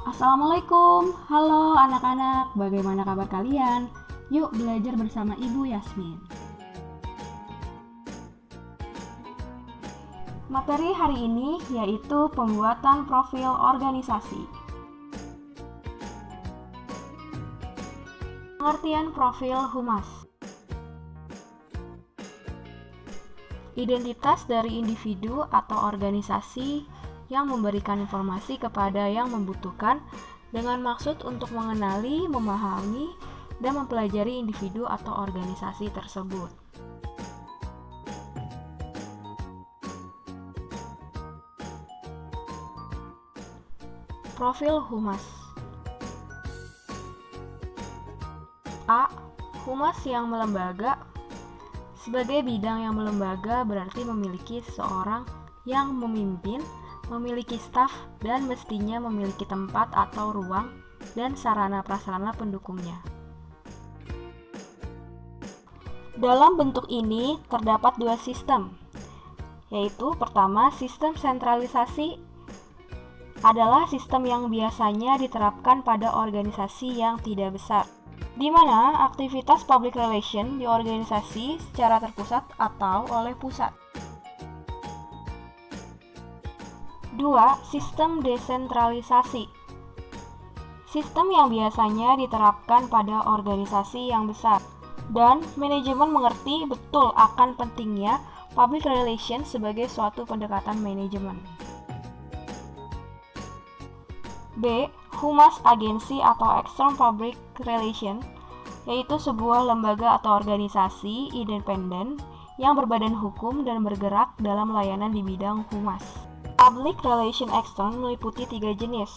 Assalamualaikum, halo anak-anak, bagaimana kabar kalian? Yuk belajar bersama Ibu Yasmin. Materi hari ini yaitu pembuatan profil organisasi. Pengertian profil humas. Identitas dari individu atau organisasi yang memberikan informasi kepada yang membutuhkan dengan maksud untuk mengenali, memahami, dan mempelajari individu atau organisasi tersebut. Profil humas. A. Humas yang melembaga. Sebagai bidang yang melembaga berarti memiliki seseorang yang memimpin, memiliki staf, dan mestinya memiliki tempat atau ruang dan sarana-prasarana pendukungnya. Dalam bentuk ini terdapat dua sistem, yaitu pertama, sistem sentralisasi adalah sistem yang biasanya diterapkan pada organisasi yang tidak besar, di mana aktivitas public relation di organisasi secara terpusat atau oleh pusat. 2. Sistem desentralisasi. Sistem yang biasanya diterapkan pada organisasi yang besar, dan manajemen mengerti betul akan pentingnya public relation sebagai suatu pendekatan manajemen. B. Humas agensi atau external public relation, yaitu sebuah lembaga atau organisasi independen yang berbadan hukum dan bergerak dalam layanan di bidang humas. Public relation extern meliputi 3 jenis,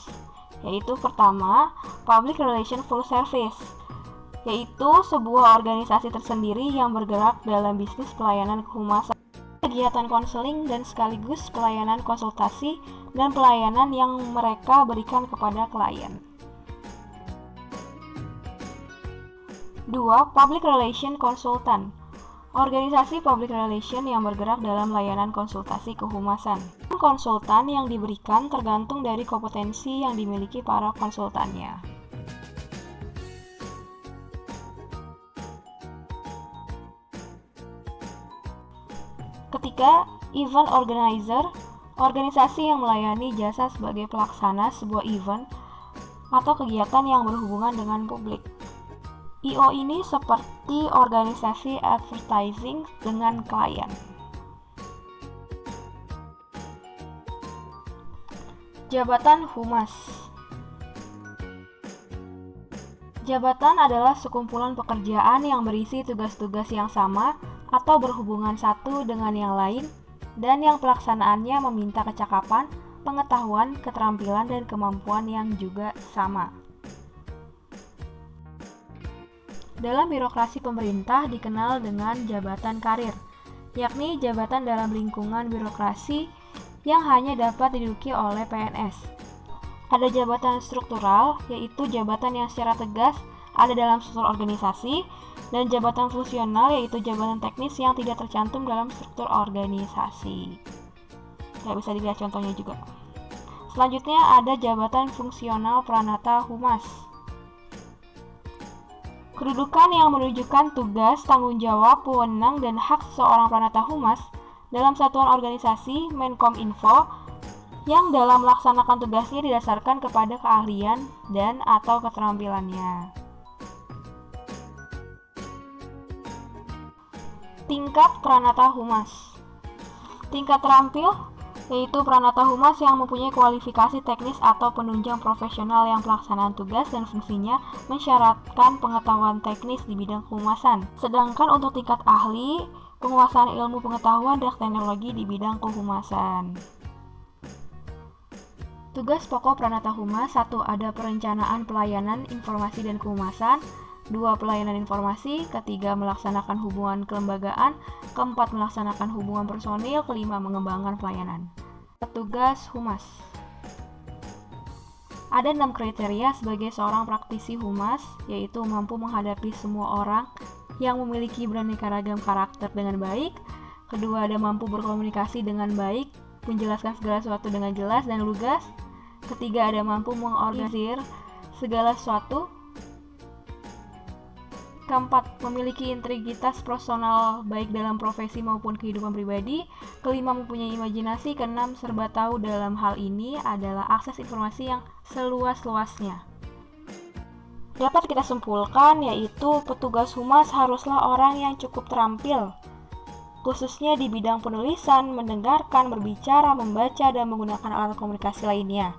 yaitu pertama, public relation full service, yaitu sebuah organisasi tersendiri yang bergerak dalam bisnis pelayanan kehumasan, kegiatan konseling dan sekaligus pelayanan konsultasi dan pelayanan yang mereka berikan kepada klien. 2. Public relation consultant, organisasi public relation yang bergerak dalam layanan konsultasi kehumasan. Konsultan yang diberikan tergantung dari kompetensi yang dimiliki para konsultannya. Ketiga, event organizer, organisasi yang melayani jasa sebagai pelaksana sebuah event atau kegiatan yang berhubungan dengan publik. I.O. ini seperti organisasi advertising dengan klien. Jabatan humas. Jabatan adalah sekumpulan pekerjaan yang berisi tugas-tugas yang sama atau berhubungan satu dengan yang lain dan yang pelaksanaannya meminta kecakapan, pengetahuan, keterampilan, dan kemampuan yang juga sama. Dalam birokrasi pemerintah dikenal dengan jabatan karir, yakni jabatan dalam lingkungan birokrasi yang hanya dapat diduduki oleh PNS. Ada jabatan struktural, yaitu jabatan yang secara tegas ada dalam struktur organisasi, dan jabatan fungsional, yaitu jabatan teknis yang tidak tercantum dalam struktur organisasi. Nggak bisa dilihat contohnya juga. Selanjutnya ada jabatan fungsional pranata humas. Kedudukan yang menunjukkan tugas, tanggung jawab, wewenang, dan hak seorang pranata humas dalam satuan organisasi Menkominfo yang dalam melaksanakan tugasnya didasarkan kepada keahlian dan atau keterampilannya. Tingkat pranata humas. Tingkat terampil yaitu pranata humas yang mempunyai kualifikasi teknis atau penunjang profesional yang pelaksanaan tugas dan fungsinya mensyaratkan pengetahuan teknis di bidang kehumasan. Sedangkan untuk tingkat ahli, penguasaan ilmu pengetahuan dan teknologi di bidang kehumasan. Tugas pokok pranata humas: 1. Ada perencanaan pelayanan informasi dan kehumasan. 2. Pelayanan informasi. 3. Melaksanakan hubungan kelembagaan. 4. Melaksanakan hubungan personil. 5. Mengembangkan pelayanan. Tugas humas. Ada 6 kriteria sebagai seorang praktisi humas, yaitu mampu menghadapi semua orang yang memiliki beraneka ragam karakter dengan baik. Kedua, ada mampu berkomunikasi dengan baik, menjelaskan segala sesuatu dengan jelas dan lugas. Ketiga, ada mampu mengorganisir segala sesuatu. Keempat, memiliki integritas personal baik dalam profesi maupun kehidupan pribadi. Kelima, mempunyai imajinasi. Keenam, serba tahu. Dalam hal ini adalah akses informasi yang seluas-luasnya. Dapat kita simpulkan yaitu petugas humas haruslah orang yang cukup terampil, khususnya di bidang penulisan, mendengarkan, berbicara, membaca, dan menggunakan alat komunikasi lainnya.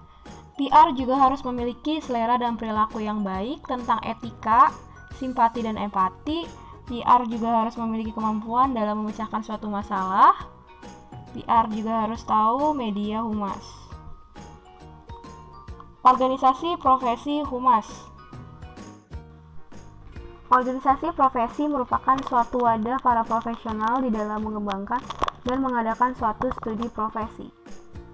PR juga harus memiliki selera dan perilaku yang baik tentang etika, simpati, dan empati. PR juga harus memiliki kemampuan dalam memecahkan suatu masalah. PR juga harus tahu media humas. Organisasi profesi humas. Organisasi profesi merupakan suatu wadah para profesional di dalam mengembangkan dan mengadakan suatu studi profesi.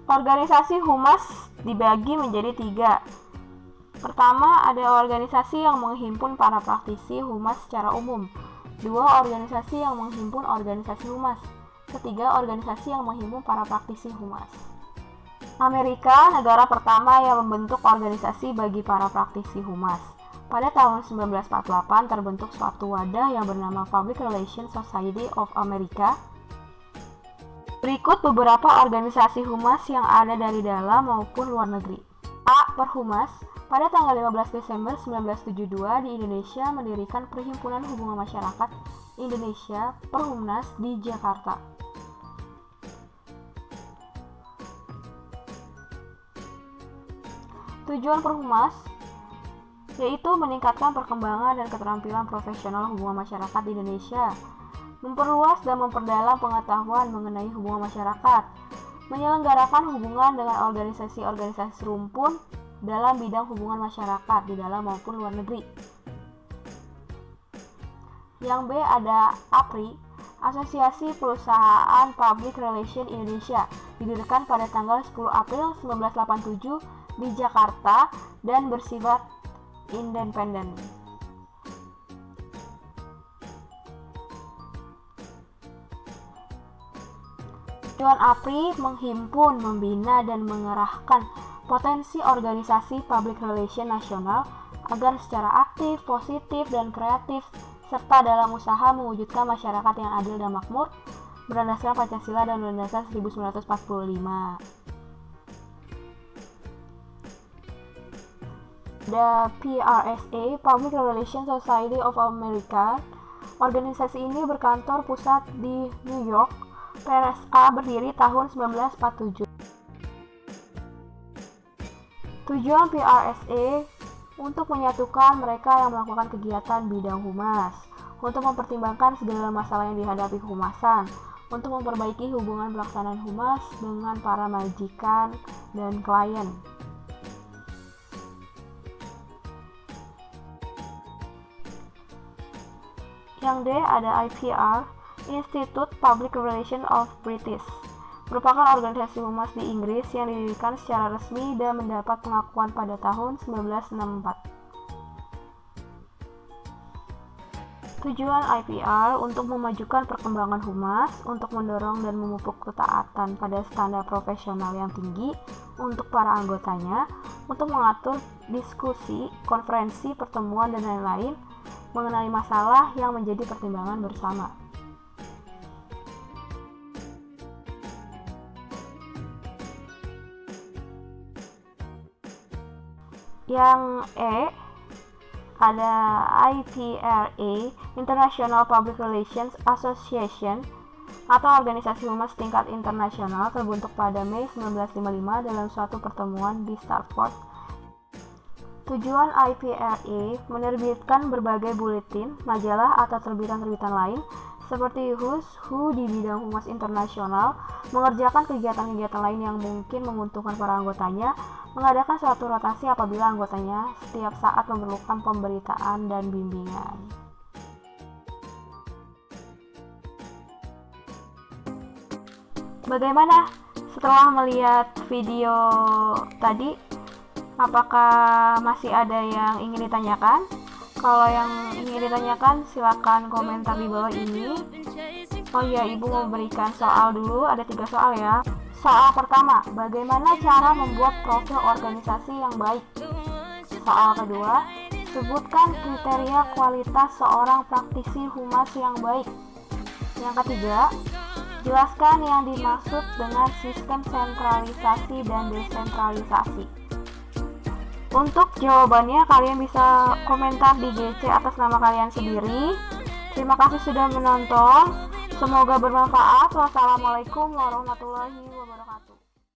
Organisasi humas dibagi menjadi 3. Pertama, ada organisasi yang menghimpun para praktisi humas secara umum. 2. Organisasi yang menghimpun organisasi humas. 3. Organisasi yang menghimpun para praktisi humas. Amerika, negara pertama yang membentuk organisasi bagi para praktisi humas. Pada tahun 1948 terbentuk suatu wadah yang bernama Public Relations Society of America. Berikut beberapa organisasi humas yang ada dari dalam maupun luar negeri. A. Perhumas. Pada tanggal 15 Desember 1972 di Indonesia mendirikan Perhimpunan Hubungan Masyarakat Indonesia Perhumnas di Jakarta. Tujuan Perhumas yaitu meningkatkan perkembangan dan keterampilan profesional hubungan masyarakat di Indonesia, memperluas dan memperdalam pengetahuan mengenai hubungan masyarakat, menyelenggarakan hubungan dengan organisasi-organisasi rumpun dalam bidang hubungan masyarakat di dalam maupun luar negeri. Yang B ada APRI, Asosiasi Perusahaan Public Relation Indonesia, didirikan pada tanggal 10 April 1987 di Jakarta dan bersifat independen. Tujuan APRI menghimpun, membina, dan mengerahkan potensi organisasi public relation nasional agar secara aktif, positif, dan kreatif serta dalam usaha mewujudkan masyarakat yang adil dan makmur berdasarkan Pancasila dan Undang-Undang 1945. The PRSA, Public Relations Society of America. Organisasi ini berkantor pusat di New York. PRSA berdiri tahun 1947. Tujuan PRSA untuk menyatukan mereka yang melakukan kegiatan bidang humas, untuk mempertimbangkan segala masalah yang dihadapi kehumasan, untuk memperbaiki hubungan pelaksanaan humas dengan para majikan dan klien. Yang D ada IPR, Institute Public Relations of British, merupakan organisasi humas di Inggris yang didirikan secara resmi dan mendapat pengakuan pada tahun 1964. Tujuan IPR untuk memajukan perkembangan humas, untuk mendorong dan memupuk ketaatan pada standar profesional yang tinggi untuk para anggotanya, untuk mengatur diskusi, konferensi, pertemuan, dan lain-lain mengenai masalah yang menjadi pertimbangan bersama. Yang E ada IPRA, International Public Relations Association, atau organisasi humas tingkat internasional terbentuk pada Mei 1955 dalam suatu pertemuan di Stratford. Tujuan IPRA menerbitkan berbagai buletin, majalah, atau terbitan-terbitan lain seperti Who's Who di bidang humas internasional, mengerjakan kegiatan-kegiatan lain yang mungkin menguntungkan para anggotanya, mengadakan suatu rotasi apabila anggotanya setiap saat memerlukan pemberitaan dan bimbingan. Bagaimana setelah melihat video tadi? Apakah masih ada yang ingin ditanyakan? Kalau yang ingin ditanyakan silakan komentar di bawah ini. Oh iya, Ibu mau berikan soal dulu, ada 3 soal ya. Soal pertama, bagaimana cara membuat profil organisasi yang baik? Soal kedua, sebutkan kriteria kualitas seorang praktisi humas yang baik. Yang ketiga, jelaskan yang dimaksud dengan sistem sentralisasi dan desentralisasi. Untuk jawabannya kalian bisa komentar di GC atas nama kalian sendiri. Terima kasih sudah menonton. Semoga bermanfaat. Wassalamualaikum warahmatullahi wabarakatuh.